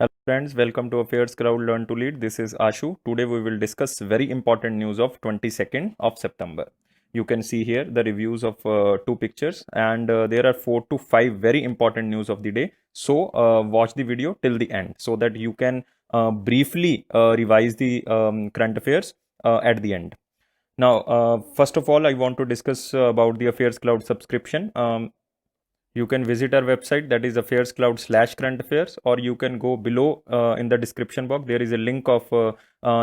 Hello friends, welcome to Affairs Crowd Learn to Lead. This is Ashu. Today we will discuss very important news of 22nd of September. You can see here the reviews of two pictures and there are 4 to 5 very important news of the day. So watch the video till the end so that you can briefly revise the current affairs at the end. Now, first of all, I want to discuss about the Affairs Cloud subscription. You can visit our website, that is affairscloud/current affairs, or you can go below in the description box. There is a link of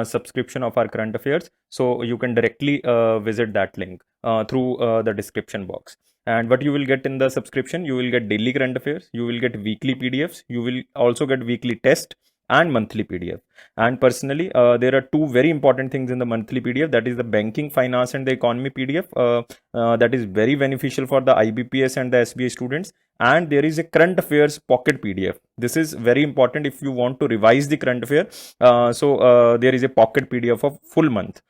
subscription of our current affairs. So you can directly visit that link through the description box. And what you will get in the subscription, you will get daily current affairs, you will get weekly PDFs, you will also get weekly test and monthly PDF. And personally, there are two very important things in the monthly PDF, that is the banking, finance and the economy PDF. That is very beneficial for the IBPS and the SBI students. And there is a current affairs pocket PDF. This is very important if you want to revise the current affair. There is a pocket PDF of full month.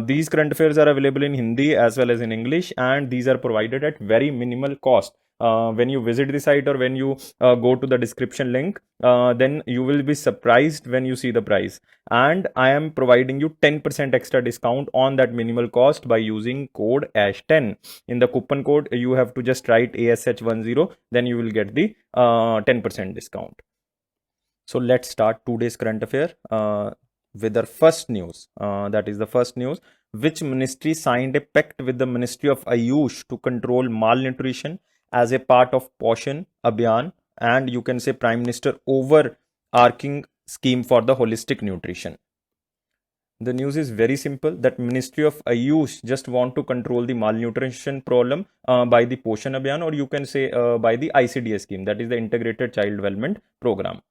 These current affairs are available in Hindi as well as in English, and these are provided at very minimal cost. When you visit the site or when you go to the description link, then you will be surprised when you see the price. And I am providing you 10% extra discount on that minimal cost by using code ASH10. In the coupon code, you have to just write ASH10, then you will get the 10% discount. So let's start today's current affair with our first news. That is the first news. Which ministry signed a pact with the Ministry of Ayush to control malnutrition as a part of Poshan Abhiyan, and you can say Prime Minister overarching scheme for the holistic nutrition? The news is very simple, that Ministry of Ayush just want to control the malnutrition problem by the Poshan Abhiyan, or you can say by the ICDS scheme, that is the Integrated Child Development Program.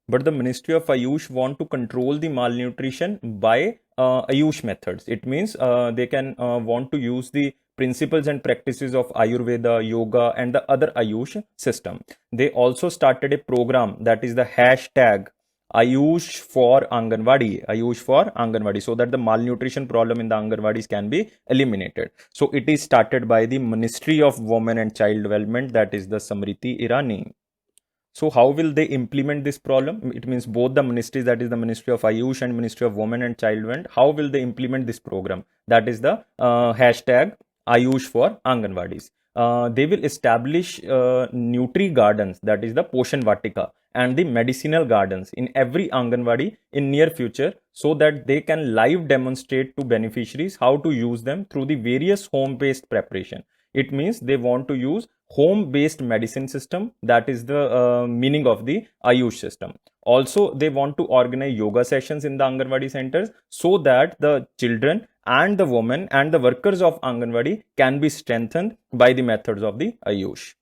But the Ministry of Ayush want to control the malnutrition by Ayush methods. It means they can want to use the principles and practices of Ayurveda, yoga and the other Ayush system. They also started a program, that is the hashtag Ayush for Anganwadi, so that the malnutrition problem in the Anganwadis can be eliminated. So it is started by the Ministry of Women and Child Development, that is the Samriti Irani. So how will they implement this problem? It means both the ministries, that is the Ministry of Ayush and Ministry of Women and Child Development, how will they implement this program? That is the hashtag Ayush for Anganwadis. They will establish Nutri Gardens, that is the Poshan Vatika, and the medicinal gardens in every Anganwadi in near future, so that they can live demonstrate to beneficiaries how to use them through the various home-based preparation. It means they want to use home-based medicine system, that is the meaning of the Ayush system. Also, they want to organize yoga sessions in the Anganwadi centers so that the children and the women and the workers of Anganwadi can be strengthened by the methods of the Ayush.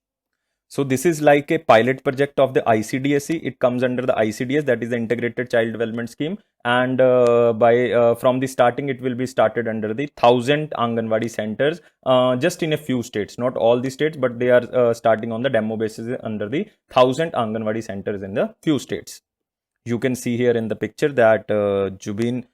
So this is like a pilot project of the ICDSE. It comes under the ICDS, that is the Integrated Child Development Scheme, and from the starting it will be started under the 1,000 Anganwadi centers, just in a few states, not all the states, but they are starting on the demo basis under the 1,000 Anganwadi centers in the few states. You can see here in the picture that Samriti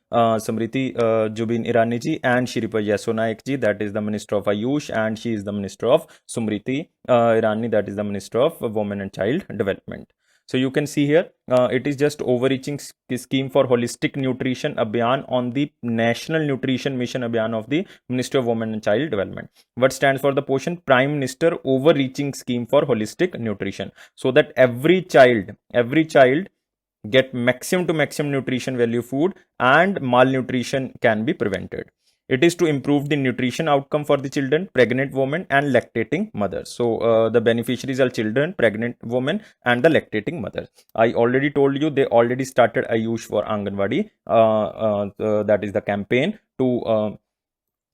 Jubin Irani ji and Shripa Yeso Naik ji, that is the Minister of Ayush, and she is the Minister of Samriti Irani, that is the Minister of Women and Child Development. So you can see here, it is just overreaching scheme for holistic nutrition Abhiyan on the National Nutrition Mission Abhiyan of the Ministry of Women and Child Development. What stands for the Poshan? Prime Minister overreaching scheme for holistic nutrition, so that every child get maximum to maximum nutrition value food and malnutrition can be prevented. It is to improve the nutrition outcome for the children, pregnant women and lactating mothers. So the beneficiaries are children, pregnant women and the lactating mothers. I already told you they already started Ayush for Anganwadi. That is the campaign to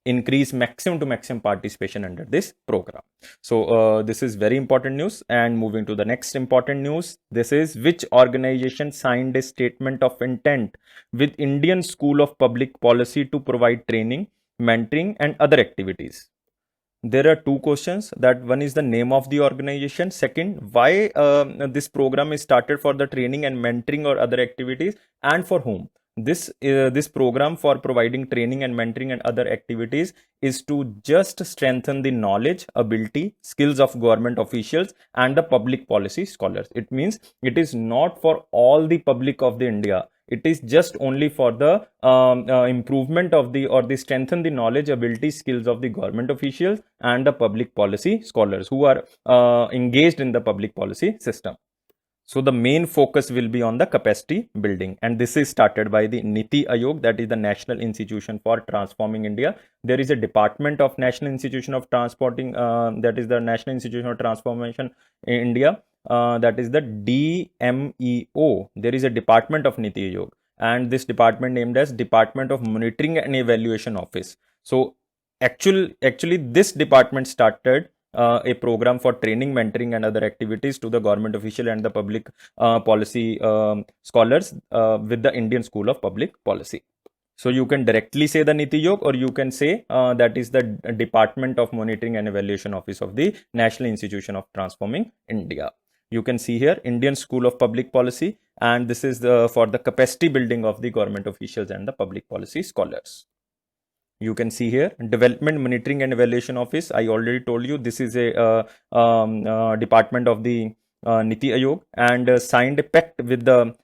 increase maximum to maximum participation under this program. So this is very important news. And moving to the next important news, this is which organization signed a statement of intent with Indian School of Public Policy to provide training, mentoring and other activities? There are two questions. That one is the name of the organization. Second, why this program is started for the training and mentoring or other activities, and for whom? This program for providing training and mentoring and other activities is to just strengthen the knowledge, ability, skills of government officials and the public policy scholars. It means it is not for all the public of the India. It is just only for the improvement of the or the strengthen the knowledge, ability, skills of the government officials and the public policy scholars who are engaged in the public policy system. So the main focus will be on the capacity building, and this is started by the Niti Aayog, that is the National Institution for Transforming India. There is a department of National Institution of Transporting, that is the National Institution of Transformation in India, that is the DMEO. There is a department of Niti Aayog, and this department named as Department of Monitoring and Evaluation Office. So actually this department started a program for training, mentoring and other activities to the government official and the public policy scholars with the Indian School of Public Policy. So you can directly say the Niti Aayog, or you can say that is the Department of Monitoring and Evaluation Office of the National Institution of Transforming India. You can see here Indian School of Public Policy, and this is for the capacity building of the government officials and the public policy scholars. You can see here Development Monitoring and Evaluation Office. I already told you this is a department of the Niti Aayog, and signed a pact with the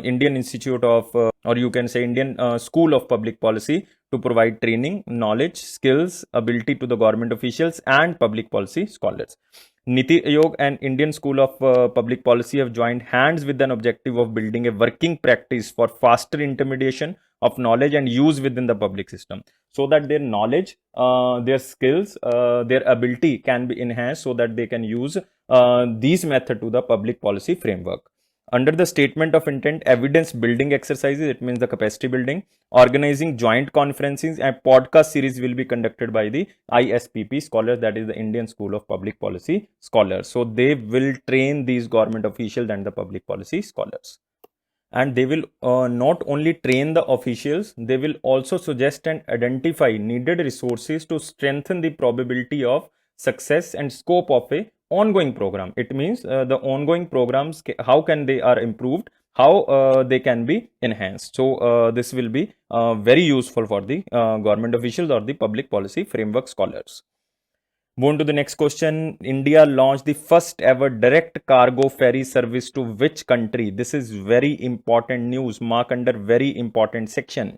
Indian Institute of, or you can say Indian School of Public Policy, to provide training, knowledge, skills, ability to the government officials and public policy scholars. Niti Aayog and Indian School of Public Policy have joined hands with an objective of building a working practice for faster intermediation of knowledge and use within the public system, so that their knowledge, their skills, their ability can be enhanced, so that they can use these methods to the public policy framework. Under the statement of intent, evidence building exercises, it means the capacity building, organizing joint conferences and podcast series will be conducted by the ISPP scholars, that is the Indian School of Public Policy scholars. So they will train these government officials and the public policy scholars. And they will not only train the officials, they will also suggest and identify needed resources to strengthen the probability of success and scope of a ongoing program. It means the ongoing programs, how can they are improved, how they can be enhanced. So this will be very useful for the government officials or the public policy framework scholars. Move on to the next question. India launched the first ever direct cargo ferry service to which country? This is very important news, mark under very important section.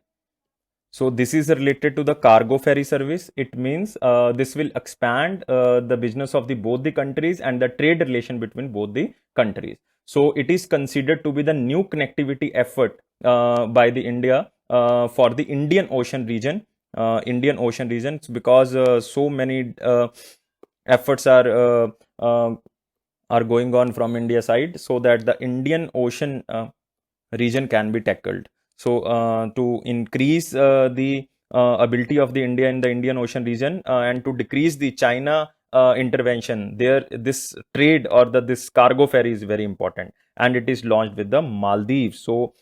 So this is related to the cargo ferry service. It means this will expand the business of the both the countries and the trade relation between both the countries. So it is considered to be the new connectivity effort by the India for the Indian Ocean region. Because so many efforts are going on from India side, so that the Indian Ocean region can be tackled. So to increase the ability of the India in the Indian Ocean region, and to decrease the China intervention there, this trade or this cargo ferry is very important, and it is launched with the Maldives. So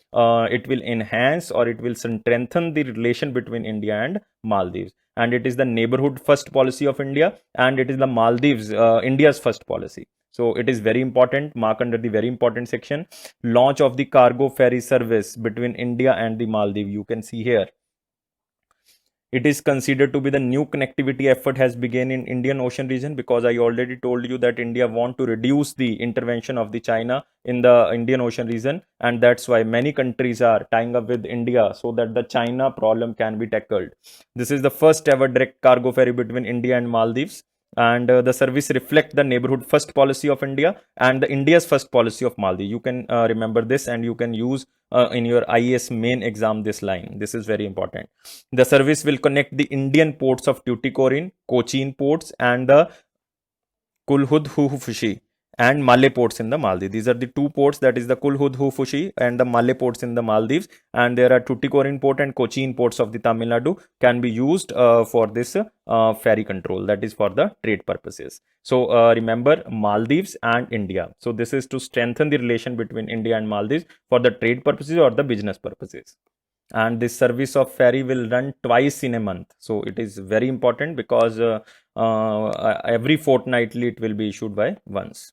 it will enhance, or it will strengthen the relation between India and Maldives, and it is the neighborhood first policy of India, and it is the Maldives India's first policy. So it is very important, mark under the very important section. Launch of the cargo ferry service between India and the Maldives. You can see here. It is considered to be the new connectivity effort has begun in Indian Ocean region, because I already told you that India want to reduce the intervention of the China in the Indian Ocean region, and that's why many countries are tying up with India so that the China problem can be tackled. This is the first ever direct cargo ferry between India and Maldives, and the service reflect the neighborhood first policy of India and the India's first policy of Maldives. You can remember this, and you can use in your IAS main exam this line. This is very important. The service will connect the Indian ports of Tuticorin, Cochin ports, and the Kulhudhufushi and Malé ports in the Maldives. These are the two ports, that is the Kulhudhufushi and the Malé ports in the Maldives, and there are Tuticorin port and Cochin ports of the Tamil Nadu can be used for this ferry control, that is for the trade purposes. So remember, Maldives and India. So this is to strengthen the relation between India and Maldives for the trade purposes or the business purposes. And this service of ferry will run twice in a month. So it is very important, because every fortnightly it will be issued by once.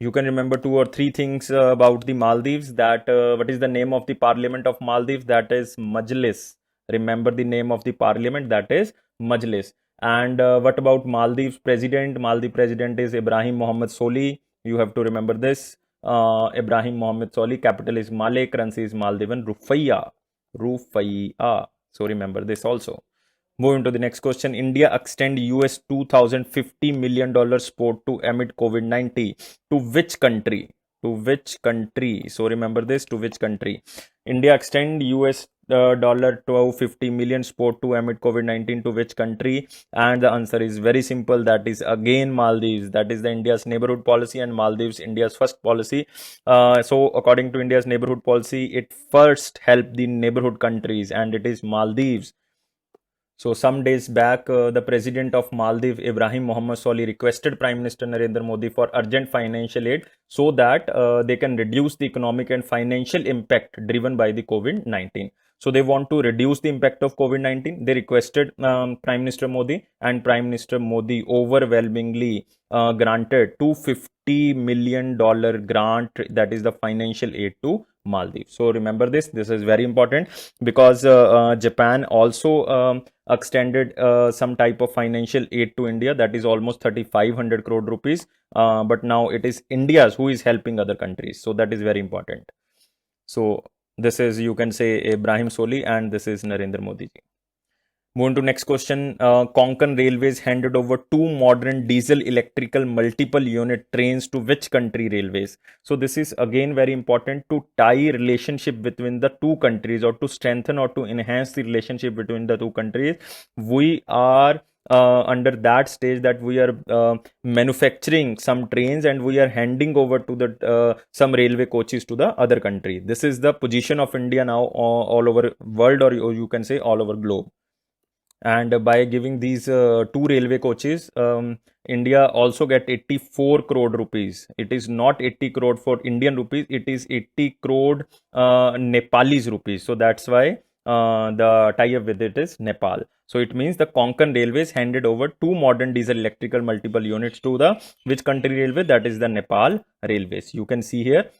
You can remember two or three things about the Maldives. That what is the name of the parliament of Maldives? That is Majlis. Remember the name of the parliament, that is Majlis. And what about Maldives president? Maldives president is Ibrahim Mohammed Soli. You have to remember this. Ibrahim Mohammed Soli. Capital is Malé. Currency is Maldivian Rufiya. Rufiya. So remember this also. Moving to the next question. India extend US $2,050 million support to amid COVID-19. To which country? To which country? So remember this. To which country? India extend US $250 million support to amid COVID-19 to which country? And the answer is very simple. That is again Maldives. That is the India's neighborhood policy, and Maldives India's first policy. So according to India's neighborhood policy, it first helped the neighborhood countries, and it is Maldives. So some days back, the president of Maldives, Ibrahim Mohammed Soli, requested Prime Minister Narendra Modi for urgent financial aid so that they can reduce the economic and financial impact driven by the COVID-19. So they want to reduce the impact of COVID-19. They requested Prime Minister Modi, and Prime Minister Modi overwhelmingly granted $250 million grant, that is the financial aid to Maldives. So remember this. This is very important because Japan also extended some type of financial aid to India, that is almost 3,500 crore rupees. But now it is India's who is helping other countries. So that is very important. So this is, you can say, Ibrahim Soli, and this is Narendra Modi ji. Moving to next question. Konkan Railways handed over two modern diesel electrical multiple unit trains to which country railways? So this is again very important to tie relationship between the two countries, or to strengthen or to enhance the relationship between the two countries. We are under that stage that we are manufacturing some trains, and we are handing over to the some railway coaches to the other country. This is the position of India now all over world, or you can say all over globe. And by giving these two railway coaches, India also get 84 crore rupees. It is not 80 crore for Indian rupees, it is 80 crore Nepalese rupees. So that's why the tie-up with it is Nepal. So it means the Konkan Railways handed over two modern diesel electrical multiple units to the which country railway? That is the Nepal Railways. You can see here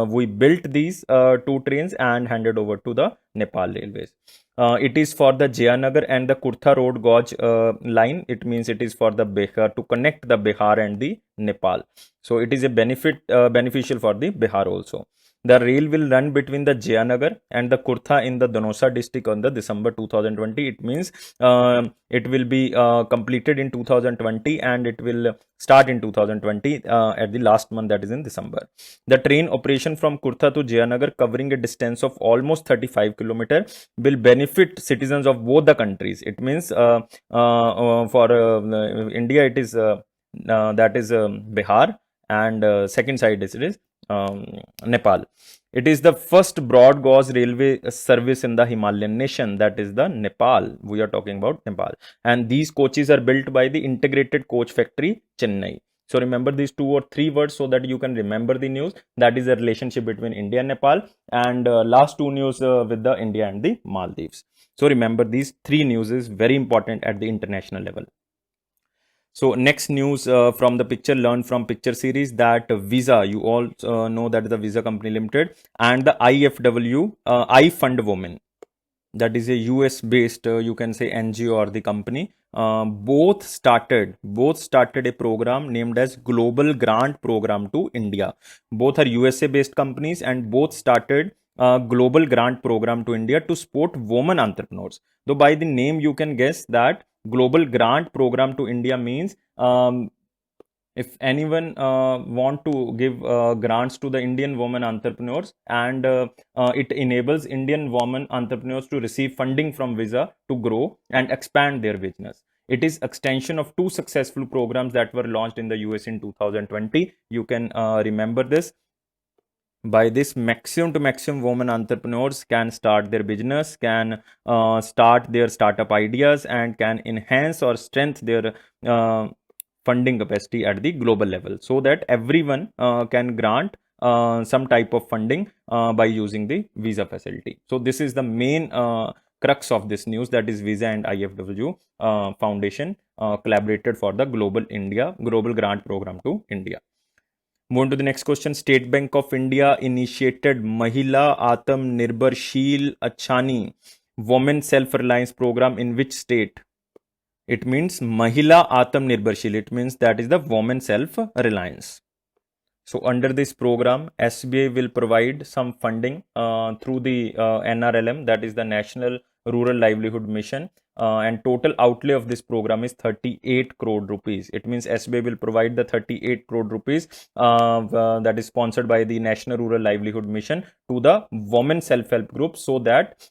we built these two trains and handed over to the Nepal Railways. It is for the Jayanagar and the Kurtha Road gauge line. It means it is for the Bihar, to connect the Bihar and the Nepal. So it is a beneficial for the Bihar also. The rail will run between the Jayanagar and the Kurtha in the Donosa district on the December 2020. It means it will be completed in 2020 and it will start in 2020 at the last month, that is in December. The train operation from Kurtha to Jayanagar, covering a distance of almost 35 km, will benefit citizens of both the countries. It means for India it is that is Bihar, and second side is Nepal. It is the first broad gauge railway service in the Himalayan nation, that is the Nepal. We are talking about Nepal, and these coaches are built by the Integrated Coach Factory, Chennai. So remember these two or three words so that you can remember the news. That is the relationship between India and Nepal, and last two news with the India and the Maldives. So remember these three news is very important at the international level. So next news from the picture, learn from picture series, that Visa, you all know that the Visa Company Limited and the IFW, iFund Women, that is a US based you can say NGO or the company, both started a program named as Global Grant Program to India. Both are USA based companies and both started Global Grant Program to India to support women entrepreneurs. Though by the name you can guess that Global Grant Program to India means if anyone want to give grants to the Indian women entrepreneurs, and it enables Indian women entrepreneurs to receive funding from Visa to grow and expand their business. It is extension of two successful programs that were launched in the US in 2020. You can remember this. By this, maximum to maximum women entrepreneurs can start their business, can start their startup ideas, and can enhance or strengthen their funding capacity at the global level, so that everyone can grant some type of funding by using the Visa facility. So this is the main crux of this news, that is Visa and IFW Foundation collaborated for the Global Grant Program to India. Move to the next question. State Bank of India initiated Mahila Atmanirbharshil Achani Women Self-Reliance Program in which state? It means Mahila Atmanirbharshil. It means that is the woman self-reliance. So under this program, SBI will provide some funding through the NRLM, that is the National Rural Livelihood Mission, and total outlay of this program is 38 crore rupees. It means SBI will provide the 38 crore rupees that is sponsored by the National Rural Livelihood Mission to the women self-help groups, so that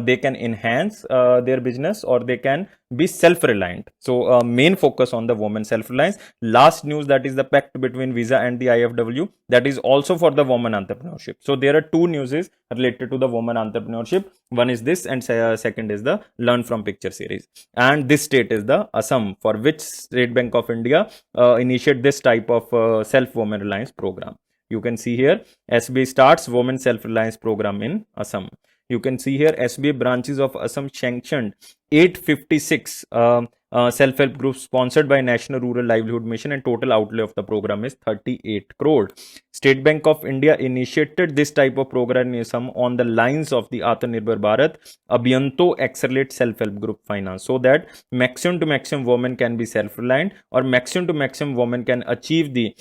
they can enhance their business or they can be self-reliant. So main focus on the women self-reliance. Last news, that is the pact between Visa and the IFW, that is also for the women entrepreneurship. So there are two newses related to the women entrepreneurship. One is this, and second is the Learn from Picture series. And this state is the Assam, for which State Bank of India initiate this type of self-women reliance program. You can see here SBI starts women self-reliance program in Assam. You can see here SBI branches of Assam sanctioned 856 self-help groups sponsored by National Rural Livelihood Mission, and total outlay of the program is 38 crore. State Bank of India initiated this type of program on the lines of the Atmanirbhar Bharat Abhiyanto Accelerate Self-Help Group Finance, so that maximum to maximum women can be self-reliant, or maximum to maximum women can achieve the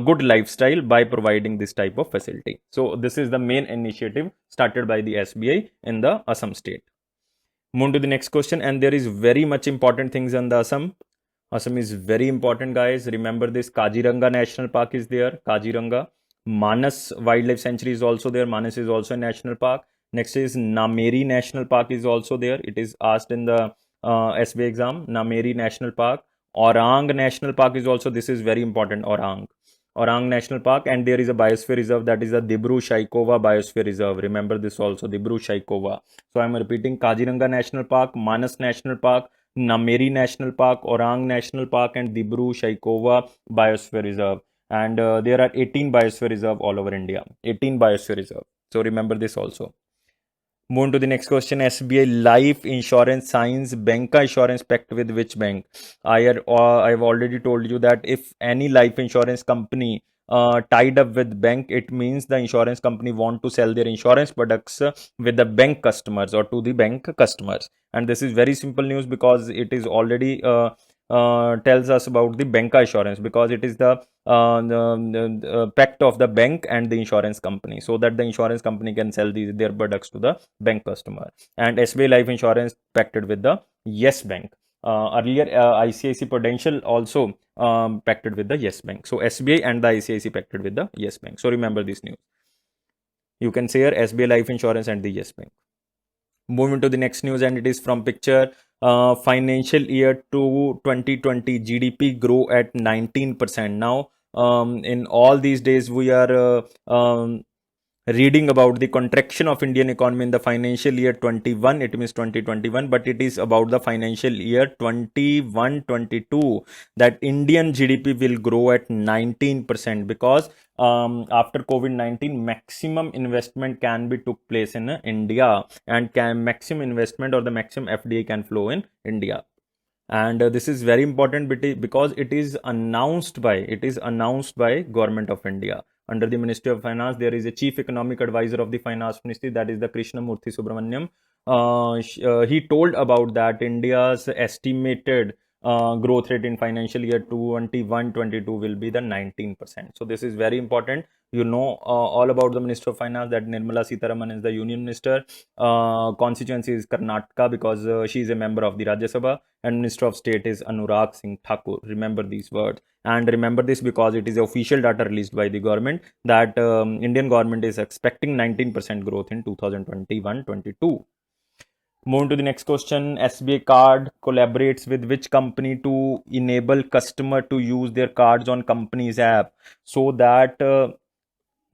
good lifestyle by providing this type of facility. So this is the main initiative started by the SBI in the Assam state. Move to the next question, and there is very much important things in the Assam. Assam is very important, guys. Remember this. Kaziranga National Park is there. Kaziranga. Manas Wildlife Sanctuary is also there. Manas is also a national park. Next is Nameri National Park is also there. It is asked in the SBI exam. Nameri National Park. Orang National Park is also, this is very important, Orang National Park, and there is a biosphere reserve, that is the Dibru-Saikova Biosphere Reserve. Remember this also, Dibru-Saikova. So I am repeating: Kaziranga National Park, Manas National Park, Nameri National Park, Orang National Park, and Dibru-Saikova Biosphere Reserve. And there are 18 biosphere reserve all over India. 18 biosphere reserve. So remember this also. Move on to the next question. SBI Life Insurance signs banca insurance pact with which bank? I've already told you that if any life insurance company tied up with bank, it means the insurance company want to sell their insurance products with the bank customers or to the bank customers. And this is very simple news, because it is already tells us about the banca insurance, because it is the pact of the bank and the insurance company, so that the insurance company can sell their products to the bank customer. And SBI Life Insurance pacted with the Yes Bank. Earlier, ICICI Prudential also pacted with the Yes Bank. So SBI and the ICICI pacted with the Yes Bank. So remember this news. You can say here SBI Life Insurance and the Yes Bank. Moving to the next news, and it is from picture. Financial year to 2020 GDP grow at 19%. Now, in all these days, we are reading about the contraction of Indian economy in the financial year 21, it means 2021, but it is about the financial year 21-22 that Indian GDP will grow at 19%, because after COVID-19, maximum investment can be took place in India, and maximum investment or the maximum FDI can flow in India. And this is very important because it is announced by Government of India. Under the Ministry of Finance, there is a Chief Economic Advisor of the Finance Ministry, that is the Krishnamurthy Subramaniam. He told about that India's estimated growth rate in financial year 21-22 will be the 19%. So this is very important. You know all about the Minister of Finance, that Nirmala Sitharaman is the Union Minister. Constituency is Karnataka, because she is a member of the Rajya Sabha, and Minister of State is Anurag Singh Thakur. Remember these words, and remember this because it is official data released by the government that Indian government is expecting 19% growth in 2021-22. Moving to the next question. SBI card collaborates with which company to enable customer to use their cards on company's app, so that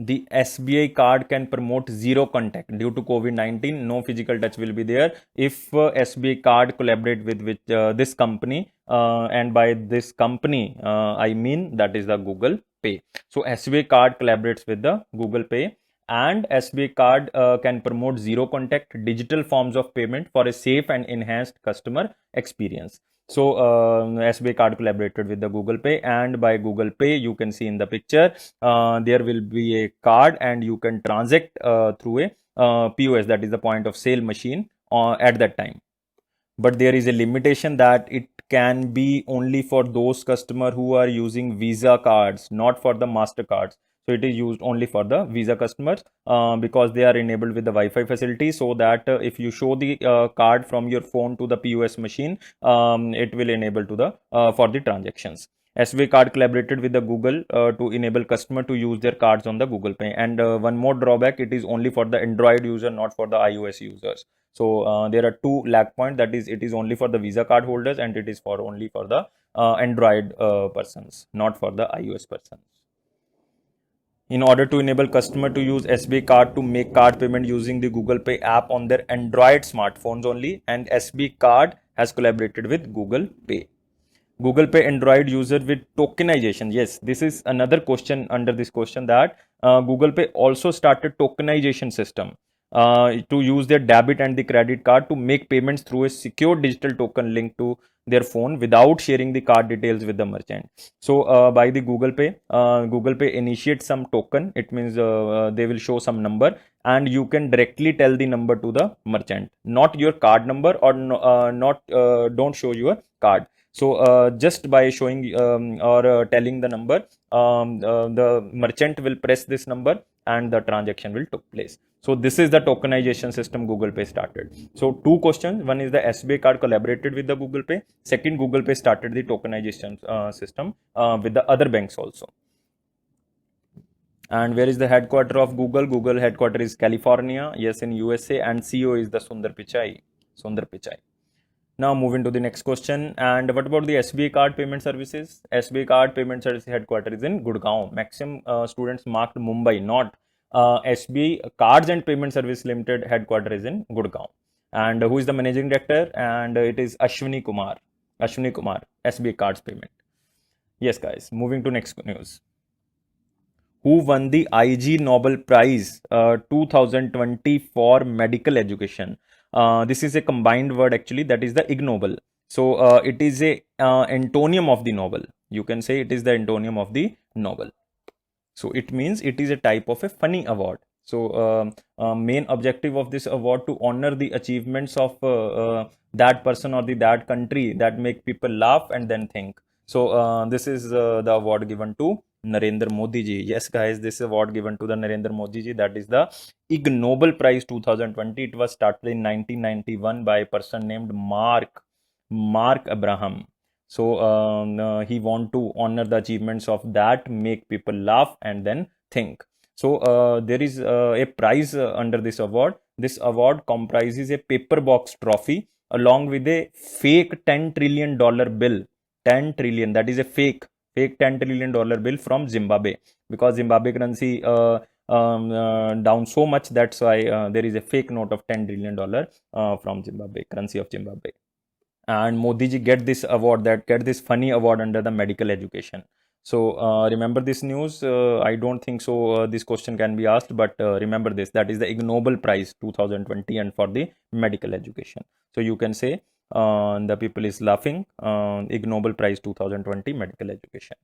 the SBI card can promote zero contact. Due to COVID-19, no physical touch will be there. If SBI card collaborate with this company, and by this company I mean that is the Google Pay. So SBI card collaborates with the Google Pay, and SBI card can promote zero contact digital forms of payment for a safe and enhanced customer experience. So SBI card collaborated with the Google Pay, and by Google Pay you can see in the picture there will be a card and you can transact through a POS, that is the point of sale machine at that time. But there is a limitation that it can be only for those customers who are using Visa cards, not for the MasterCards. So it is used only for the Visa customers because they are enabled with the Wi-Fi facility, so that if you show the card from your phone to the POS machine, it will enable to the for the transactions. SBI card collaborated with the Google to enable customer to use their cards on the Google Pay. And one more drawback, it is only for the Android user, not for the iOS users. So there are two lag points, that is, it is only for the Visa card holders and it is for only for the Android persons, not for the iOS persons. In order to enable customer to use SBI card to make card payment using the Google Pay app on their Android smartphones only, and SBI card has collaborated with Google Pay. Google Pay Android user with tokenization. Yes, this is another question under this question, that Google Pay also started tokenization system to use their debit and the credit card to make payments through a secure digital token linked to their phone without sharing the card details with the merchant. So by the Google Pay initiates some token. It means they will show some number and you can directly tell the number to the merchant, not your card number, or don't show your card. So just by showing or telling the number, the merchant will press this number and the transaction will take place. So this is the tokenization system Google Pay started. So two questions. One is the SBI card collaborated with the Google Pay. Second, Google Pay started the tokenization system with the other banks also. And where is the headquarter of Google? Google headquarter is California, yes, in USA, and CEO is the Sundar Pichai. Now moving to the next question. And what about the SBI card payment services? SBI card payment service headquarters is in Gurgaon. Maximum students marked Mumbai, not SBI Cards and Payment Service Limited headquarters is in Gurgaon. And who is the managing director? And it is Ashwini Kumar, SBI Cards Payment. Yes, guys, moving to next news. Who won the IG Nobel Prize 2020 for medical education? This is a combined word actually, that is the Ig Nobel. So it is a antonium of the Nobel. You can say it is the antonium of the Nobel. So it means it is a type of a funny award. So main objective of this award to honor the achievements of that person or that country that make people laugh and then think. So this is the award given to Narendra Modi ji. Yes, guys, this award given to the Narendra Modi ji, that is the Ig Nobel Prize 2020. It was started in 1991 by a person named Mark Abraham. So he want to honor the achievements of that make people laugh and then think. So there is a prize under this award. This award comprises a paper box trophy along with a fake $10 trillion bill. 10 trillion, that is a fake $10 trillion bill from Zimbabwe, because Zimbabwe currency down so much, that's why there is a fake note of $10 trillion from Zimbabwe, currency of Zimbabwe. And Modi ji get this funny award under the medical education. So remember this news. I don't think so this question can be asked, but remember this, that is the Ig Nobel Prize 2020 and for the medical education. So you can say the people is laughing, Ig Nobel Prize 2020 medical education.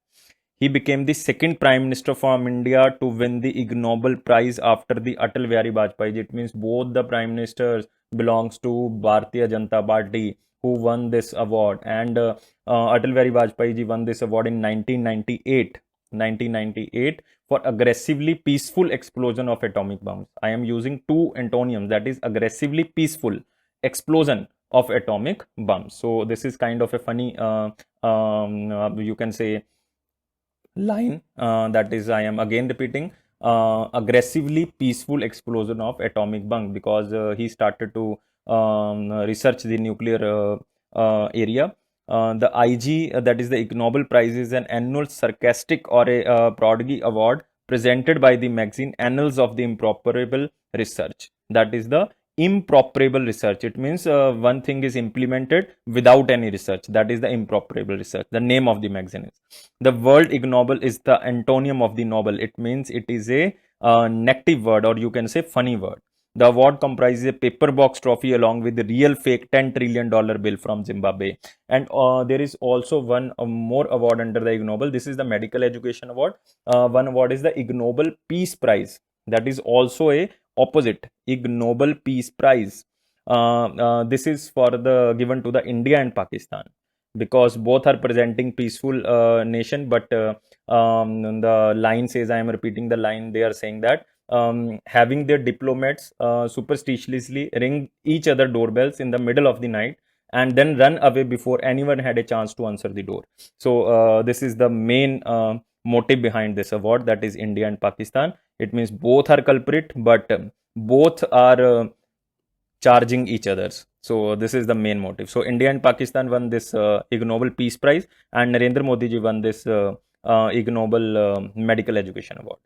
He became the second Prime Minister from India to win the Ig Nobel Prize after the Atal Bihari Vajpayee. It means both the Prime Ministers belongs to Bharatiya Janata Party who won this award, and Atal Bihari Vajpayee ji won this award in 1998 for aggressively peaceful explosion of atomic bombs. I am using two antonyms, that is aggressively peaceful explosion of atomic bombs. So this is kind of a funny you can say line, that is, I am again repeating, aggressively peaceful explosion of atomic bomb, because he started to research the nuclear area. The IG, that is the Ig Nobel Prize, is an annual sarcastic or a prodigy award presented by the magazine Annals of the Improperable Research. That is the improperable research. It means one thing is implemented without any research. That is the improperable research. The name of the magazine is. The word Ig Nobel is the antonium of the Nobel. It means it is a negative word, or you can say funny word. The award comprises a paper box trophy along with the real fake $10 trillion bill from Zimbabwe. And there is also one more award under the Ig Nobel. This is the Medical Education Award. One award is the Ig Nobel Peace Prize. That is also a opposite Ig Nobel Peace Prize. This is for the given to the India and Pakistan, because both are presenting peaceful nation. But the line says, I am repeating the line. They are saying that having their diplomats superstitiously ring each other doorbells in the middle of the night and then run away before anyone had a chance to answer the door. So this is the main motive behind this award, that is India and Pakistan. It means both are culprit, but both are charging each others. So this is the main motive. So India and Pakistan won this Ig Nobel Peace Prize, and Narendra Modi ji won this Ig Nobel Medical Education Award.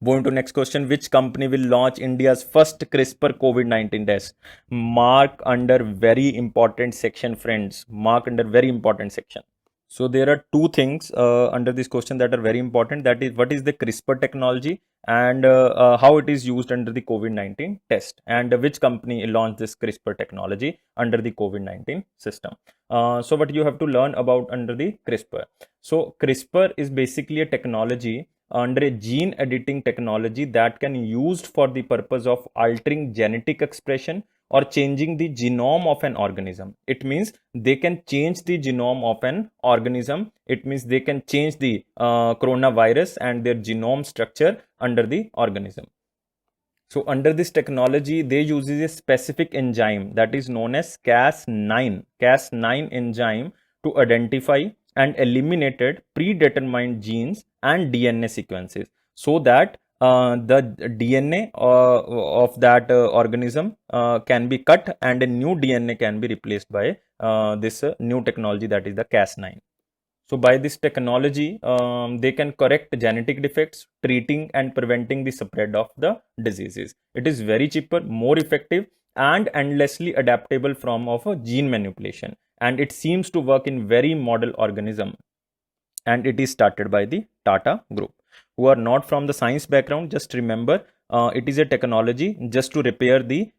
Going to next question, which company will launch India's first CRISPR COVID-19 test? Mark under very important section, friends. Mark under very important section. So there are two things under this question that are very important. That is, what is the CRISPR technology, and how it is used under the COVID-19 test, and which company launched this CRISPR technology under the COVID-19 system. So what you have to learn about under the CRISPR. So CRISPR is basically a technology under a gene editing technology that can be used for the purpose of altering genetic expression or changing the genome of an organism. It means they can change the genome of an organism. It means they can change the coronavirus and their genome structure under the organism. So under this technology, they use a specific enzyme that is known as Cas9 enzyme to identify and eliminated predetermined genes and DNA sequences, so that the DNA of that organism can be cut and a new DNA can be replaced by this new technology, that is the Cas9. So by this technology, they can correct genetic defects, treating and preventing the spread of the diseases. It is very cheaper, more effective, and endlessly adaptable form of a gene manipulation. And it seems to work in very model organism. And it is started by the Tata Group. Who are not from the science background, just remember, it is a technology just to repair the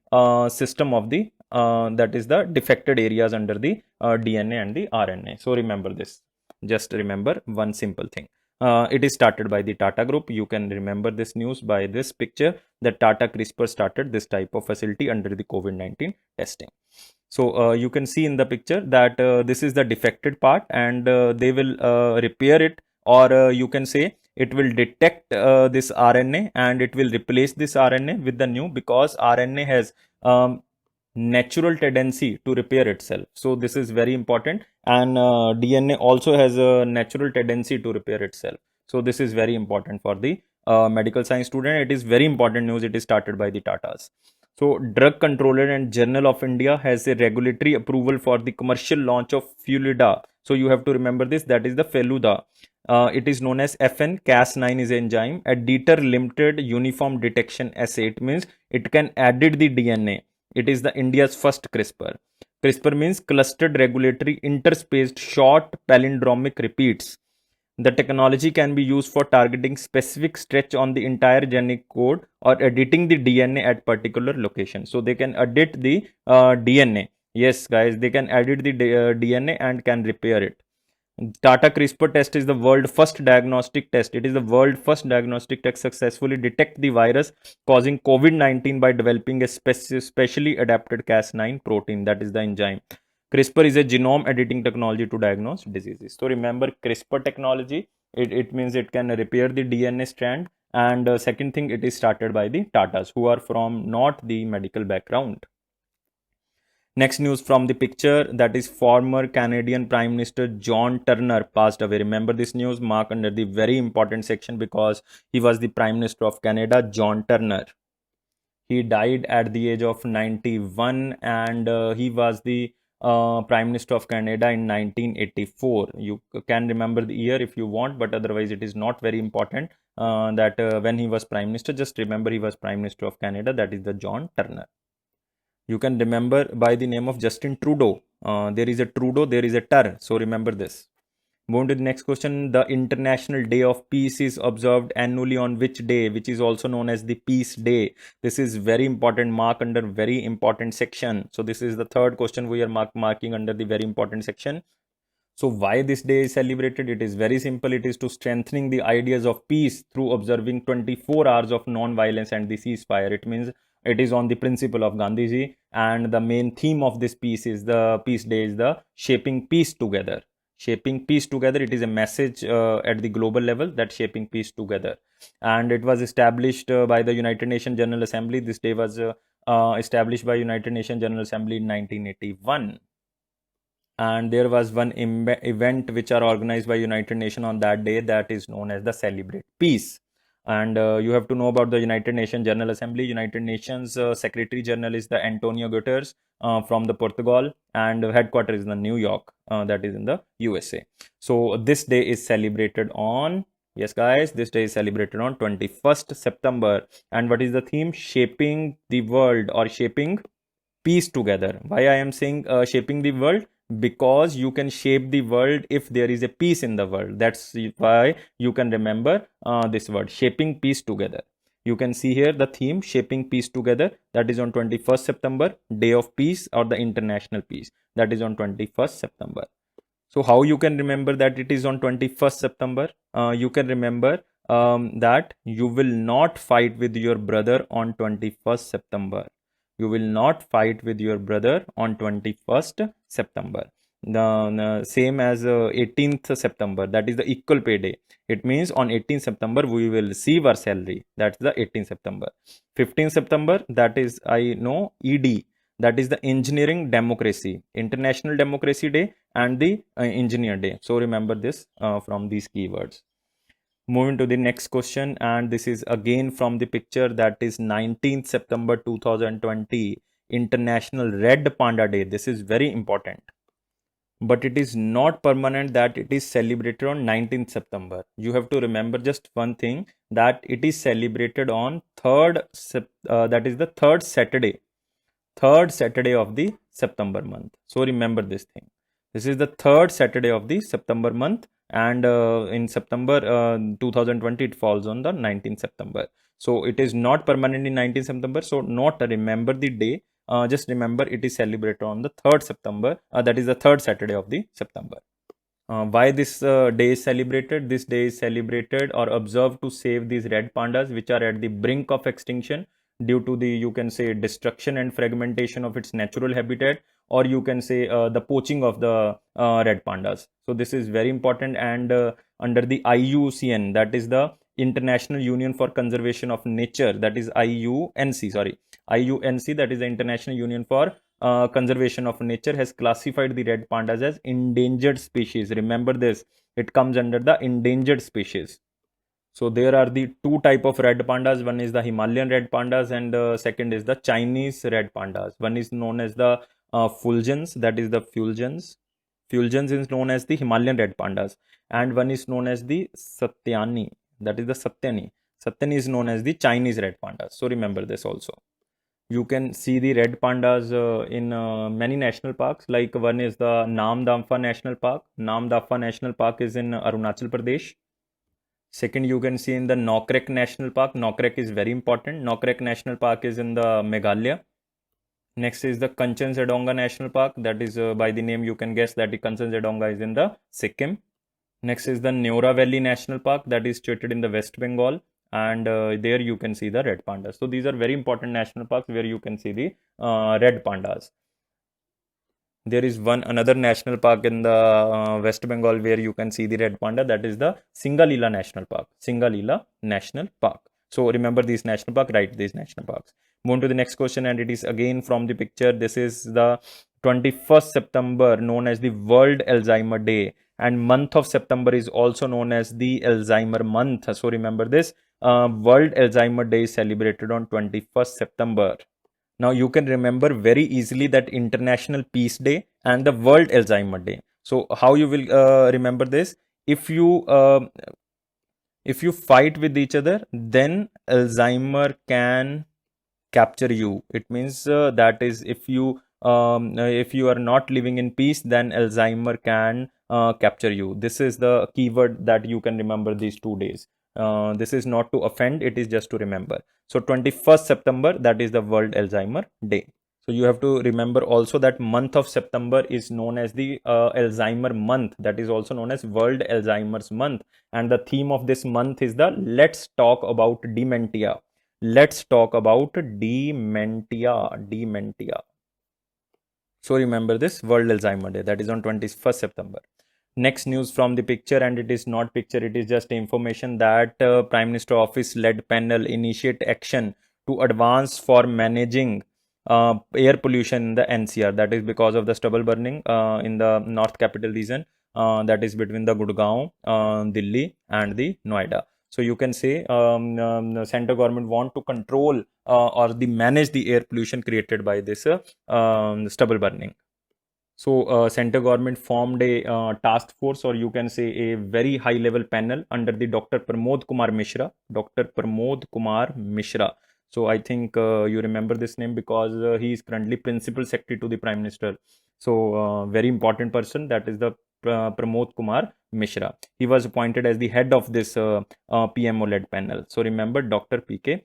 system of the that is the defected areas under the DNA and the RNA. So remember this. Just remember one simple thing. It is started by the Tata Group. You can remember this news by this picture, that Tata CRISPR started this type of facility under the COVID-19 testing. So you can see in the picture that this is the defected part, and they will repair it, or you can say it will detect this RNA and it will replace this RNA with the new, because RNA has natural tendency to repair itself. So this is very important, and DNA also has a natural tendency to repair itself. So this is very important for the medical science student. It is very important news. It is started by the Tatas. So Drug Controller and Journal of India has a regulatory approval for the commercial launch of Feluda. So you have to remember this, that is the Feluda. It is known as FN. Cas9 is an enzyme, a deter-limited uniform detection assay. It means it can edit the DNA. It is the India's first CRISPR. CRISPR means clustered regulatory interspaced short palindromic repeats. The technology can be used for targeting specific stretch on the entire genetic code or editing the DNA at particular location. So they can edit the DNA. Yes, guys, they can edit the DNA and can repair it. Tata CRISPR test is the world first diagnostic test. It is the world first diagnostic test successfully detect the virus causing COVID-19 by developing a specially adapted Cas9 protein, that is the enzyme. CRISPR is a genome editing technology to diagnose diseases. So remember CRISPR technology, it means it can repair the DNA strand. And second thing, it is started by the Tatas, who are from not the medical background. Next news from the picture, that is former Canadian Prime Minister John Turner passed away. Remember this news, mark under the very important section, because he was the Prime Minister of Canada, John Turner. He died at the age of 91, and he was the Prime Minister of Canada in 1984. You can remember the year if you want, but otherwise it is not very important that when he was Prime Minister. Just remember he was Prime Minister of Canada, that is the John Turner. You can remember by the name of Justin Trudeau. There is a Trudeau, there is a Tur. So remember this. Moving to the next question, the International Day of Peace is observed annually on which day, which is also known as the Peace Day. This is very important, mark under very important section. So this is the third question we are marking under the very important section. So why this day is celebrated? It is very simple. It is to strengthening the ideas of peace through observing 24 hours of non-violence and the ceasefire. It means it is on the principle of Gandhiji, and the main theme of this peace is the peace day is the shaping peace together. Shaping peace together. It is a message at the global level that shaping peace together, and it was established by the United Nations General Assembly. This day was established by United Nations General Assembly in 1981, and there was one event which are organized by United Nations on that day, that is known as the Celebrate Peace. And you have to know about the United Nations General Assembly. United Nations Secretary General is the Antonio Guterres from the Portugal, and headquarters is in the New York, that is in the USA. So this day is celebrated on, yes guys, this day is celebrated on 21st September. And what is the theme? Shaping the world, or shaping peace together. Why I am saying shaping the world? Because you can shape the world if there is a peace in the world. That's why you can remember this word, shaping peace together. You can see here the theme, shaping peace together, that is on 21st September, Day of Peace, or the International Peace, that is on 21st September. So how you can remember that it is on 21st September? You can remember that you will not fight with your brother on 21st September. You will not fight with your brother on 21st September. The same as 18th September, that is the equal pay day. It means on 18th September we will receive our salary. That's the 18th September. 15th September, that is, I know, ED, that is the Engineering Democracy, International Democracy Day, and the Engineer Day. So remember this from these keywords. Moving to the next question, and this is again from the picture, that is 19th September 2020, International Red Panda Day. This is very important, but it is not permanent that it is celebrated on 19th September. You have to remember just one thing, that it is celebrated on that is the third Saturday of the September month. So remember this thing. This is the third Saturday of the September month, and in September 2020 it falls on the 19th September. So it is not permanent in 19th September. So not remember the day. Just remember it is celebrated on the 3rd September. That is the third Saturday of the September. Why this day is celebrated? This day is celebrated or observed to save these red pandas, which are at the brink of extinction due to the, you can say, destruction and fragmentation of its natural habitat, or you can say the poaching of the red pandas. So this is very important, and under the IUCN, that is the International Union for Conservation of Nature, that is IUNC, that is the International Union for Conservation of Nature, has classified the red pandas as endangered species. Remember this, it comes under the endangered species. So there are the two type of red pandas. One is the Himalayan red pandas, and second is the Chinese red pandas. One is known as the Fulgens, that is the Fulgens. Fulgens is known as the Himalayan red pandas, and one is known as the Satyani, that is the Satyani. Satyani is known as the Chinese red pandas. So remember this also. You can see the red pandas in many national parks. Like one is the Namdapha National Park. Namdapha National Park is in Arunachal Pradesh. Second, you can see in the Nokrek National Park. Nokrek is very important. Nokrek National Park is in the Meghalaya. Next is the Kanchenjunga National Park. That is by the name you can guess that the Kanchenjunga is in the Sikkim. Next is the Neora Valley National Park, that is situated in the West Bengal, and there you can see the red pandas. So these are very important national parks where you can see the red pandas. There is another national park in the West Bengal where you can see the red panda, that is the Singalila National Park. Singalila National Park. So remember these national parks, write these national parks. Move to the next question, and it is again from the picture. This is the 21st September, known as the World Alzheimer Day, and month of September is also known as the Alzheimer month. So remember this, World Alzheimer Day is celebrated on 21st September. Now you can remember very easily that International Peace Day and the World Alzheimer Day. So how you will remember this? If you fight with each other, then Alzheimer can capture you. It means that is, if you are not living in peace, then Alzheimer can capture you. This is the keyword that you can remember these 2 days. This is not to offend, it is just to remember. So 21st September, that is the World Alzheimer Day. So you have to remember also that month of September is known as the Alzheimer month. That is also known as World Alzheimer's month. And the theme of this month is the Let's Talk About Dementia. Let's talk about dementia. Dementia. So remember this World Alzheimer Day. That is on 21st September. Next news from the picture, and it is not picture, it is just information that Prime Minister Office led panel initiate action to advance for managing air pollution in the NCR. That is because of the stubble burning in the North Capital Region. That is between the Gurgaon, Delhi, and the Noida. So you can say the central government want to control or manage the air pollution created by this stubble burning. So central government formed a task force, or you can say a very high level panel under the Dr. Pramod Kumar Mishra. Dr. Pramod Kumar Mishra. So I think you remember this name because he is currently principal secretary to the Prime Minister. So very important person, that is the Pramod Kumar Mishra. He was appointed as the head of this PMO-led panel. So remember Dr. PK.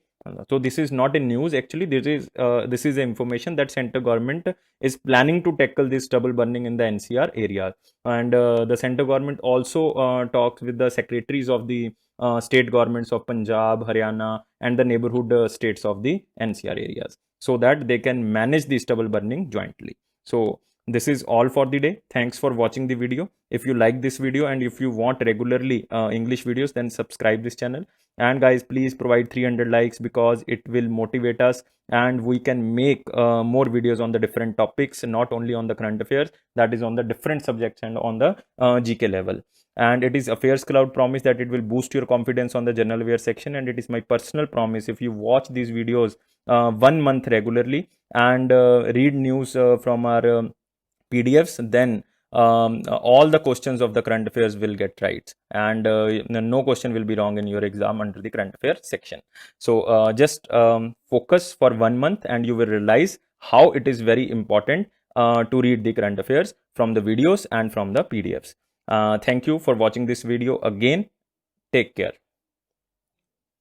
So this is not in news. Actually, this is information that central government is planning to tackle this stubble burning in the NCR area, and the central government also talks with the secretaries of the state governments of Punjab, Haryana, and the neighborhood states of the NCR areas, so that they can manage the stubble burning jointly. So this is all for the day. Thanks for watching the video. If you like this video and if you want regularly English videos, then subscribe this channel. And guys, please provide 300 likes because it will motivate us and we can make more videos on the different topics, not only on the current affairs, that is on the different subjects and on the GK level. And it is Affairs Cloud promise that it will boost your confidence on the general affairs section, and it is my personal promise, if you watch these videos 1 month regularly and read news from our PDFs, then all the questions of the current affairs will get right, and no question will be wrong in your exam under the current affairs section. So just focus for 1 month and you will realize how it is very important to read the current affairs from the videos and from the PDFs. Thank you for watching this video again. Take care.